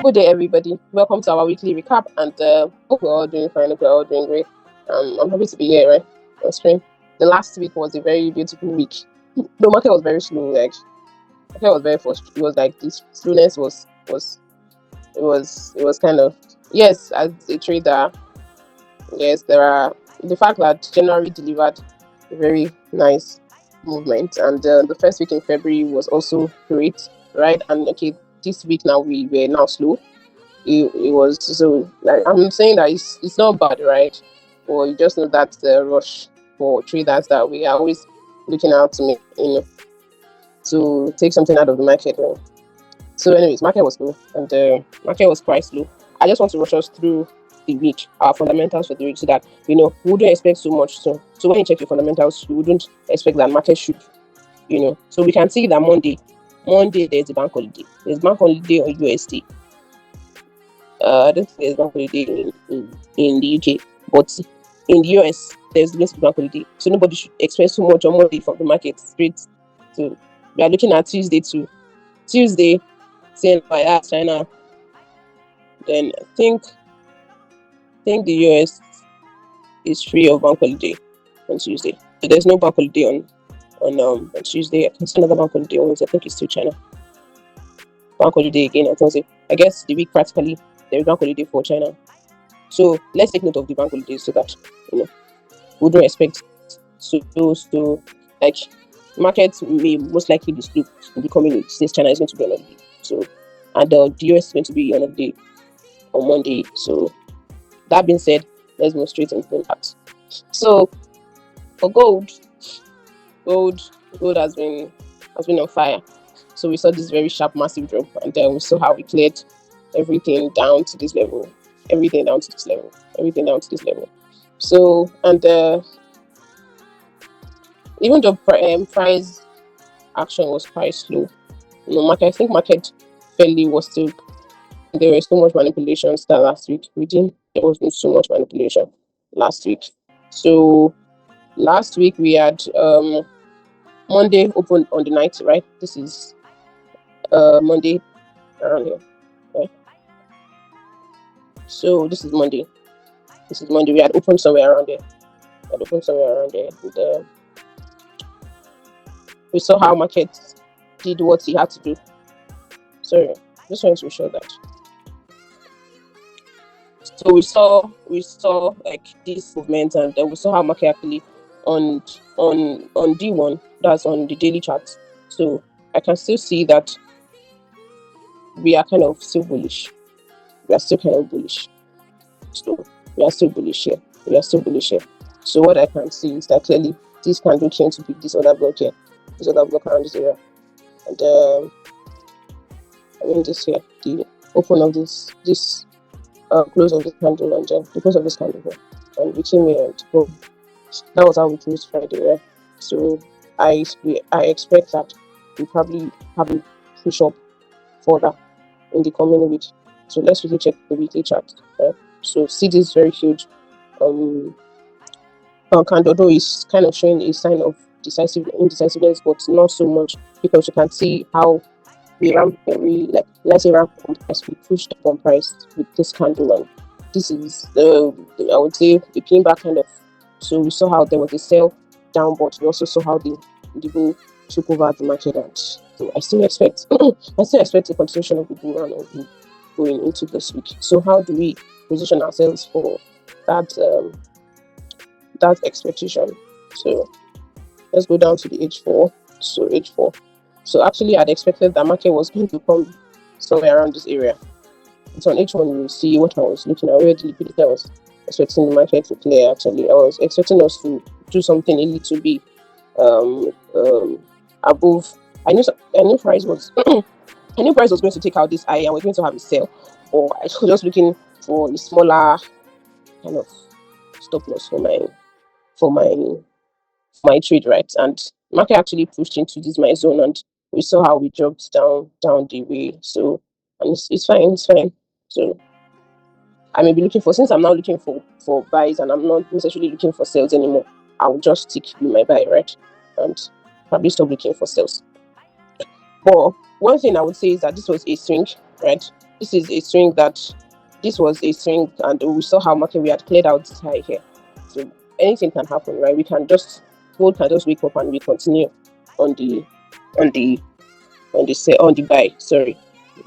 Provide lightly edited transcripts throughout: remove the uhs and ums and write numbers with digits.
Good day, everybody. Welcome to our weekly recap, and hope we're all doing fine. Hope we're all doing great. I'm happy to be here, right, on stream. The last week was a very beautiful week. The market was very slow. Like, market was very frustrated. It was like this slowness was kind of, yes, as a trader. Yes, there are the fact that January delivered a very nice movement, and the first week in February was also great, right? And okay, this week now we were now slow. It was so, like, I'm saying that it's not bad, right? Or you just know that the rush for traders that we are always looking out to make, to take something out of the market. Right? So, anyways, market was low, and the market was quite low. I just want to rush us through the week, our fundamentals for the week, so that we wouldn't expect so much. So when you check your fundamentals, you wouldn't expect that market should, So we can see that Monday there's a bank holiday. There's bank holiday on USD. I don't think there's bank holiday in the UK, but in the US there's going to be bank holiday. So nobody should expect so much on Monday from the market straight. So we are looking at Tuesday too. Tuesday, saying by China. Then I think the US is free of bank holiday on Tuesday. So there's no bank holiday on Tuesday. I can see another bank holiday on Wednesday. I think it's still China. Bank holiday again on Thursday. I guess the week practically there's bank holiday for China. So let's take note of the bank holidays so that we don't expect so like markets may most likely be slow in the coming weeks since China is going to be on holiday. So and the US is going to be on holiday on Monday. So that being said, let's move straight into that. So for gold has been on fire. So we saw this very sharp, massive drop, and then we saw how we cleared everything down to this level. So, and even though price action was quite slow, I think market fairly was still, there was so much manipulation that last week. There wasn't so much manipulation last week. So last week we had Monday opened on the 9th, right? This is Monday around here, right? So this is Monday. We had opened somewhere around there. And we saw how market did what he had to do. Sorry, just wanted to show that. So we saw like this movement, and then we saw how market actually on D1, that's on the daily chart. So I can still see that we are kind of still bullish. We are still kind of bullish. So we are still bullish here. So what I can see is that clearly this candle came to pick this other block here, this other block around this area, and I mean this here, the open of this close of this candle, and then the close of this candle here, and we came here to go. That was how we closed Friday, right? So I expect that we probably push up further in the coming week. So let's really check the weekly chart. Right? So see this very huge candle, though is kind of showing a sign of indecisiveness, but not so much, because you can see how we ramp let's say ramp on price, we pushed up on price with this candle, and this is I would say a pin back kind of. So we saw how there was a sell down, but we also saw how the bull took over the market, and so I still expect a continuation of the bull run going into this week. So how do we position ourselves for that expectation? So let's go down to the H4. So H4. So actually, I'd expected that market was going to come somewhere around this area. So on H1, you will see what I was looking at, where the liquidity I was expecting the market to clear. Actually, I was expecting us to do something a little bit above. I knew price was I knew price was going to take out this high, and we're going to have a sell. Or I was just looking for a smaller kind of stop loss for my trade, right? And market actually pushed into this my zone, and we saw how we dropped down the way. So, and it's fine. So I may be looking for, since I'm now looking for buys and I'm not necessarily looking for sales anymore, I'll just stick with my buy, right? And probably stop looking for sales. But one thing I would say is that this was a swing. right? This is a swing that this was a swing, and we saw how market we had cleared out this high here. So anything can happen, right? We can just gold can just wake up and we continue on the on the on the buy. Sorry,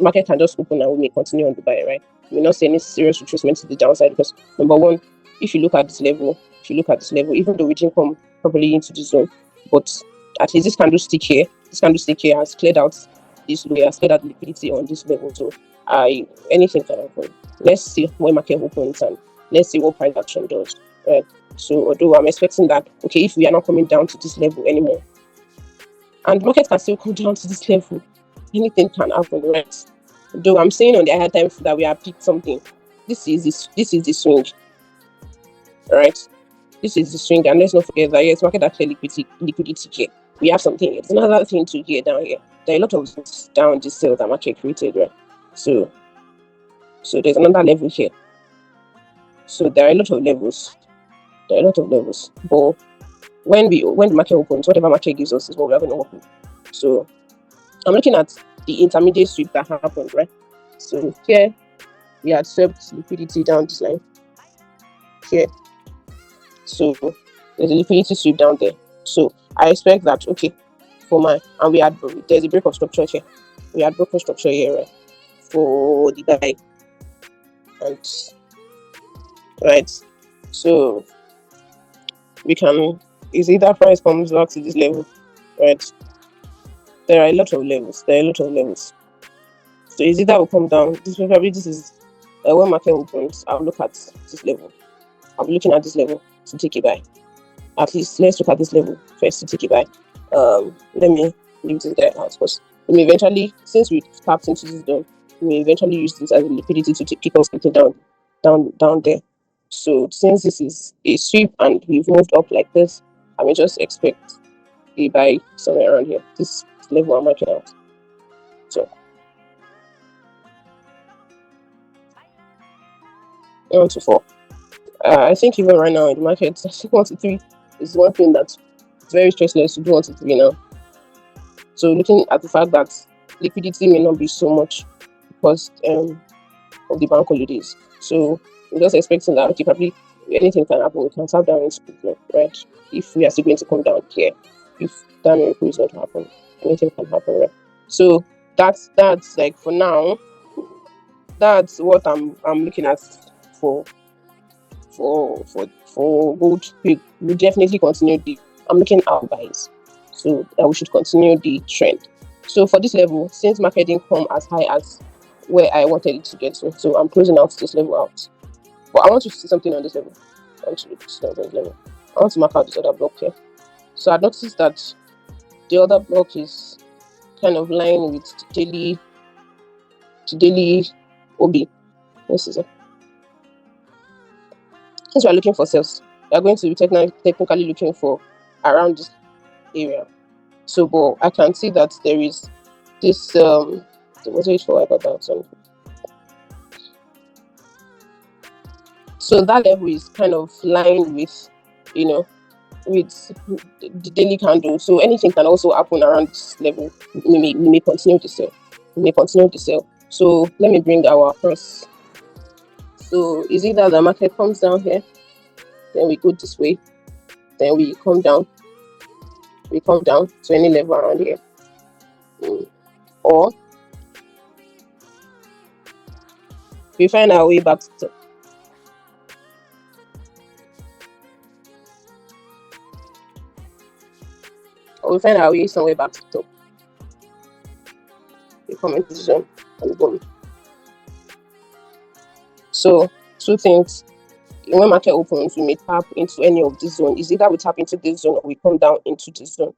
market can just open and we may continue on the buy, right? We may not see any serious retracement to the downside because number one, if you look at this level, even though we didn't come properly into the zone, but at least this candlestick here has cleared out this low, has cleared out liquidity on this level. So anything can happen. Let's see when market opens and let's see what price action does. Right. So although I'm expecting that, okay, if we are not coming down to this level anymore, and market can still come down to this level, anything can happen, right? Though I'm saying on the higher time that we have picked something. This is the swing, right? This is the swing, and let's not forget that yes, market actually liquidity here. We have something here. There's another thing to here down here. There are a lot of things down this sale that market created, right? So there's another level here. So there are a lot of levels. But when the market opens, whatever market gives us is what we are going to open. So I'm looking at the intermediate sweep that happened, right? So here we had swept liquidity down this line here. So there's a liquidity sweep down there. So I expect that, okay, there's a break of structure here. We had broken structure here, right? For the guy. And right. So we can, is either price comes back to this level, right? There are a lot of levels. So is either will come down. This is when market opens. I'll look at this level. I'll be looking at this level to take it buy. At least let's look at this level first to take it buy. Let me leave this guy out because we may eventually, since we tapped into this zone, we may eventually use this as a liquidity to kick us down there. So since this is a sweep and we've moved up like this, I may just expect a buy somewhere around here. This level I'm marking out. So 1 to 4. I think even right now in the market, I think 1 to 3 is one thing that's very stressless to do 1 to 3 now. So looking at the fact that liquidity may not be so much because of the bank holidays. So we're just expecting that, okay, probably anything can happen. We can tap down into it, right? If we are still going to come down here, if that miracle is going to happen, anything can happen, right? So that's like for now, that's what I'm looking at for gold. We definitely continue I'm looking at buys. So we should continue the trend. So for this level, since market didn't come as high as where I wanted it to get to, so I'm closing out this level out. But I want to see something on this level. I want to mark out this other block here. So I noticed that the other block is kind of lying with the daily OB. This is it. Since we are looking for sales, we are going to be technically looking for around this area. So, but I can see that there is this what's it for? I got that one. So that level is kind of lying with, with the daily candle. So anything can also happen around this level. We may continue to sell. So let me bring our cross. So is either the market comes down here, then we go this way, then we come down to any level around here, or we find our way back to top. Or we find our way somewhere back to top. We come into the zone and boom. So 2 things. When market opens, we may tap into any of this zone. Is either we tap into this zone or we come down into this zone,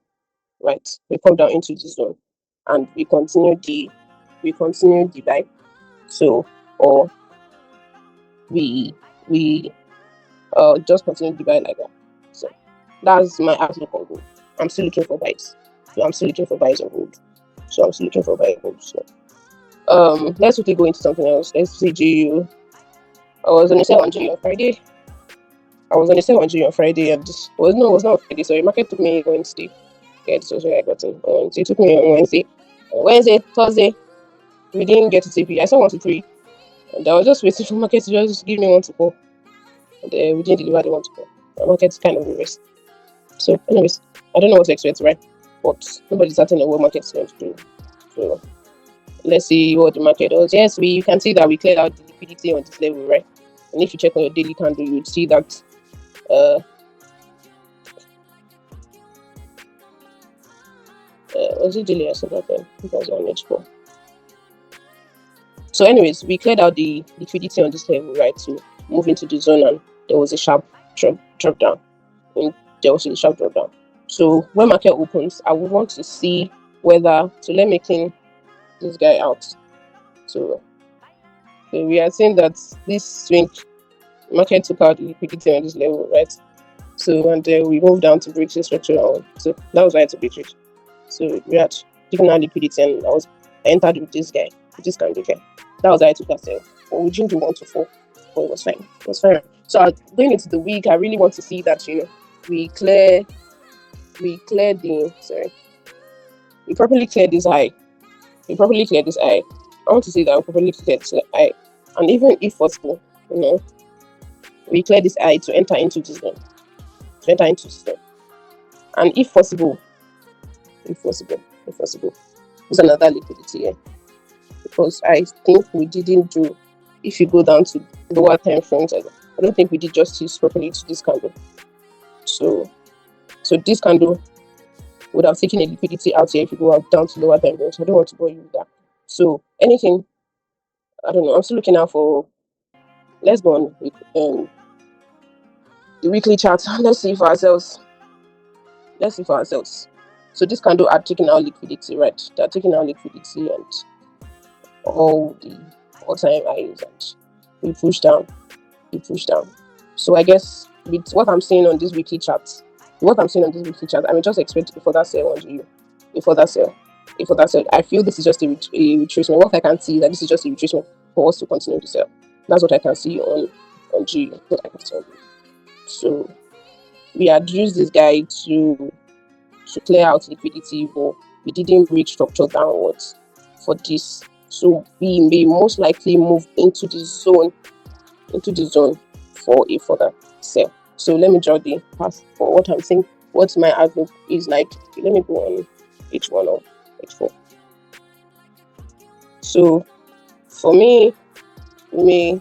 right? We come down into this zone and we continue the buy. So or we just continue the buy like that. So that's my outlook on gold. I'm still looking for buys. So I'm still looking for buys on gold. So let's quickly go into something else. Let's see GU. I was on a sale on GU on Friday. And it was not Friday. Sorry, market took me Wednesday. Yeah, this was where I got it. It took me on Wednesday, Thursday, we didn't get to TP. I saw 1 to 3, and I was just waiting for market to just give me 1 to 4. And we didn't deliver the 1 to 4. The market's kind of reversed. So, anyways, I don't know what to expect, right? But nobody's certain of what market's going to do. So, let's see what the market does. Yes, you can see that we cleared out the liquidity on this level, right? And if you check on your daily candle, you would see that was it daily? I said that then. It was on H4. So, anyways, we cleared out the liquidity on this level, right? To move into the zone, and there was a sharp drop down. And there was a sharp drop down. So, when market opens, I would want to see whether, so let me clean this guy out. So we are saying that this swing market took out the liquidity on this level, right? So, and we moved down to break the structural. So that was why it's a big trade. So we had taken out liquidity, and I entered with this guy, with this candle here. That was why I took that sale. But we didn't do 1 to 4, but it was fine. It was fine. So going into the week, I really want to see that, you know, we properly clear this high. We properly clear this high. I want to see that we properly clear this high. And even if possible, you know, we clear this high to enter into this zone. And if possible, there's another liquidity here. Because I think we didn't do, if you go down to lower time frames, I don't think we did justice properly to this candle. So this candle would have taken a liquidity out here if you go out down to lower time frames. I don't want to bore you with that. So anything, I don't know, I'm still looking out for, let's go on with the weekly chart. Let's see for ourselves. So this candle are taking out liquidity, right? They're taking out liquidity and all the all-time highs, and we push down. So I guess with what I'm seeing on this weekly chart, I mean, just expect a further sale on GU. A further sale. I feel this is just a retracement. What I can see is that this is just a retracement for us to continue to sell. That's what I can see on GU. So we had used this guy to clear out liquidity, but we didn't break structure downwards for this. So we may most likely move into the zone for a further sell. So let me draw the path for what I'm saying. What my outlook is like. Let me go on H1 or H4. So for me, I'm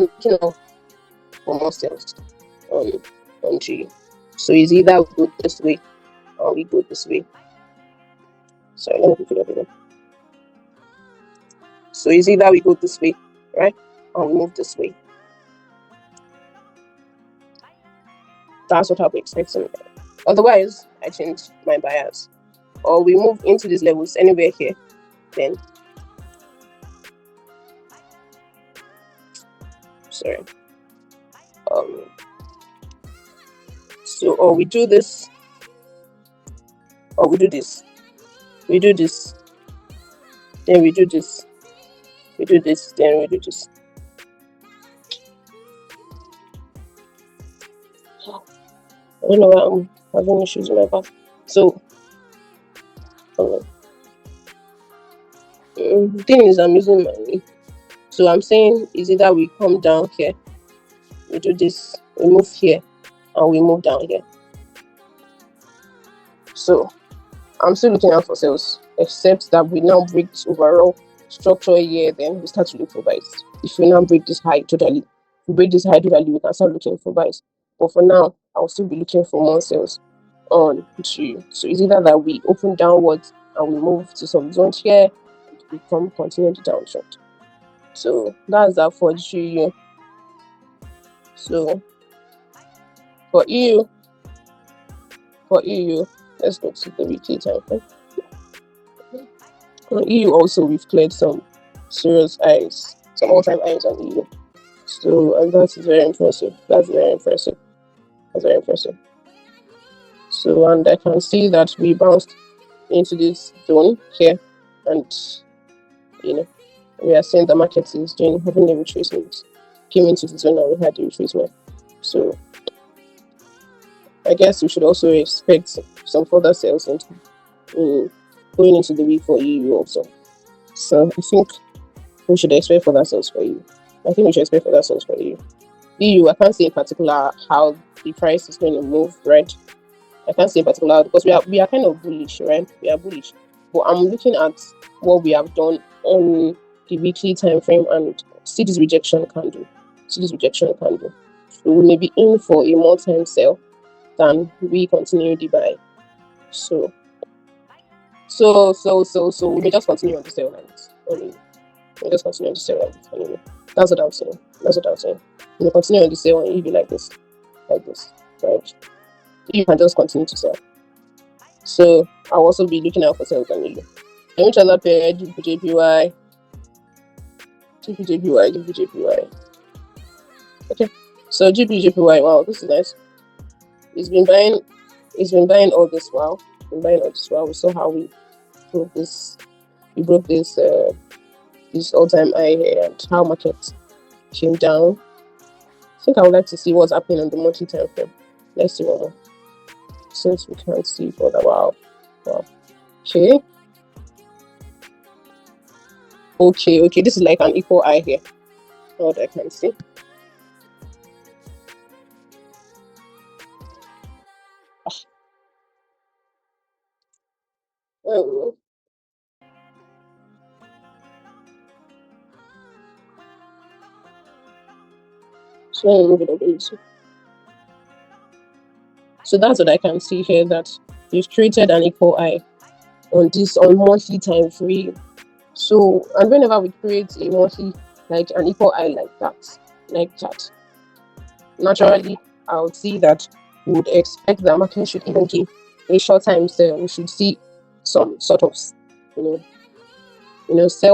looking out for more sales on G. So it's either we go this way or we go this way. Sorry, let me pick it up again. So it's either we go this way, right, or we move this way. That's what I'll be expecting. Otherwise, I change my bias, or we move into these levels anywhere here. Then, sorry. So, or we do this, or we do this. We do this. Then we do this. We do this. Then we do this. I don't know why I'm having issues with my back. So, the thing is, I'm using my knee. So I'm saying is either we come down here, we do this, we move here, and we move down here. So I'm still looking out for sales, except that we now break this overall structure here, then we start to look for buys. If we now break this high totally, we can start looking for buys. But for now, I'll still be looking for more sales on G. So it's either that we open downwards and we move to some zones here, we continue the downtrend. So that's that for GU. So for EU, let's go to the weekly time frame. On EU also, we've cleared some serious highs, some all-time highs on EU. So, and that's very impressive. That's very impressive. So, and I can see that we bounced into this zone here, and you know, we are seeing the market is having a retracement. Came into the zone and we had the retracement. So I guess we should also expect some further sales into going into the week for EU also. So I think we should expect further sales for you. I think we should expect further sales for you. EU, I can't say in particular how the price is going to move, right? I can't say in particular because we are kind of bullish, right? We are bullish. But I'm looking at what we have done on the weekly time frame and see this rejection candle. See this rejection candle. So we may be in for a more time sell than we continue the buy. So we may just continue on the sell lines. We just continue on the sell lines. Anyway, that's what I'm saying. That's what I'm saying. We may continue on the sell and you be like this, right? You can just continue to sell. So I'll also be looking out for sales on you. And which other pair? GBPJPY. Okay. So GBPJPY. Wow, this is nice. It's been buying all this while. We saw how we broke this. We broke this this all-time high here and how market came down. I think I would like to see what's happening on the monthly time frame. Let's see one more. Since we can't see for the wow. Okay. Okay. This is like an equal eye here. What I can see. Oh. So let me move it over easy. So that's what I can see here, that you've created an equal eye on monthly time frame. So, and whenever we create a monthly, like an equal eye like that, naturally, I would see that we would expect the market should even give a short time sale. We should see some sort of, sell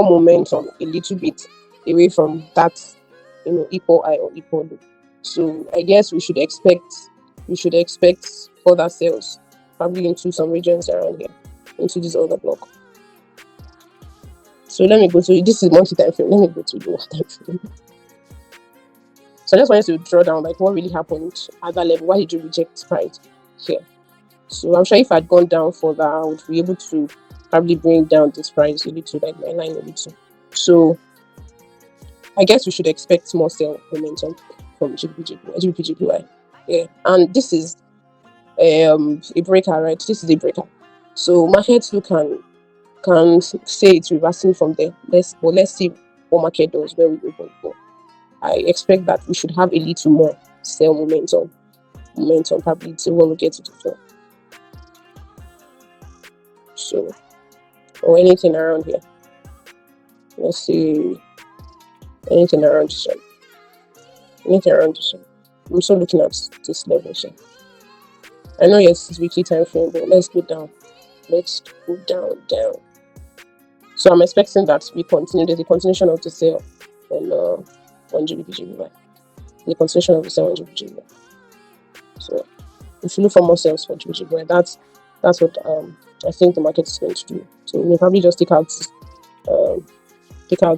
momentum a little bit away from that, equal eye or equal low. So I guess we should expect further sales, probably into some regions around here, into this other block. So let me go to, this is monthly time frame. Let me go to lower time frame. So I just wanted to draw down like what really happened at that level. Why did you reject price here? So I'm sure if I'd gone down further, I would be able to probably bring down this price a little, like my line a little. So I guess we should expect more sell momentum from GBPJPY. Yeah, and this is a breaker, right? This is a breaker. So markets who can say it's reversing from there. Let's see what market does where we open for. I expect that we should have a little more sell momentum probably till when we get to the floor. So, or anything around here. Let's see. Anything around this one. I'm still looking at this level here. I know yes, it's weekly time frame, but let's go down. Let's go down. So I'm expecting that we continue. There's a continuation of the sale on GBPJPY. The continuation of the sale on GBPJPY. So if you look for more sales for GBPJPY, that's what I think the market is going to do. So we'll probably just take out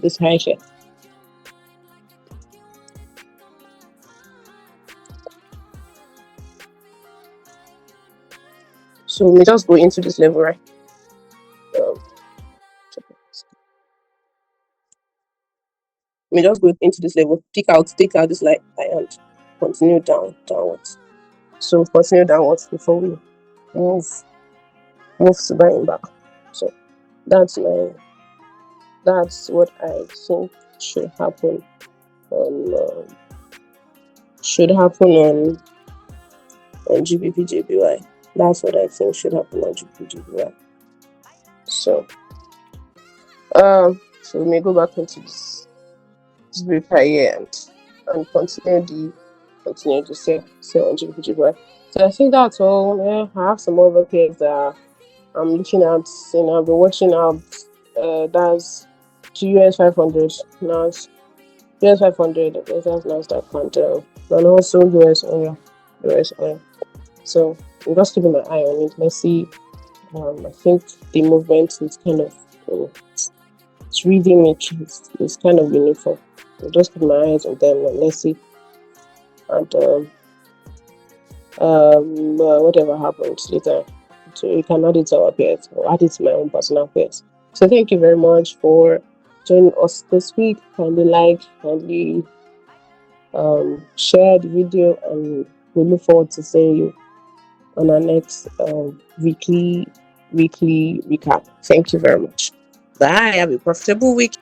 this high here. So we just go into this level, right? We just go into this level, take out this line and continue downwards. So continue downwards before we move to buying back. So that's what I think should happen on GBPJPY. That's what I think should happen on GBPJPY. So we may go back into this breaker here and continue to sell on GBPJPY. So I think that's all. Yeah, I have some other pairs that I'm looking at. I've been watching out. That's US 500 now. US 500. That's NASDAQ and also US oil. So I'm just keeping my eye on it. Let's see. I think the movement is kind of it's reading it. It's kind of uniform. I'll just keep my eyes on them and let's see. And whatever happens later, so you can add it to our pairs or add it to my own personal pairs. So thank you very much for joining us this week. Kindly like, kindly share the video, and we look forward to seeing you on our next weekly recap. Thank you very much. Bye. Have a profitable week.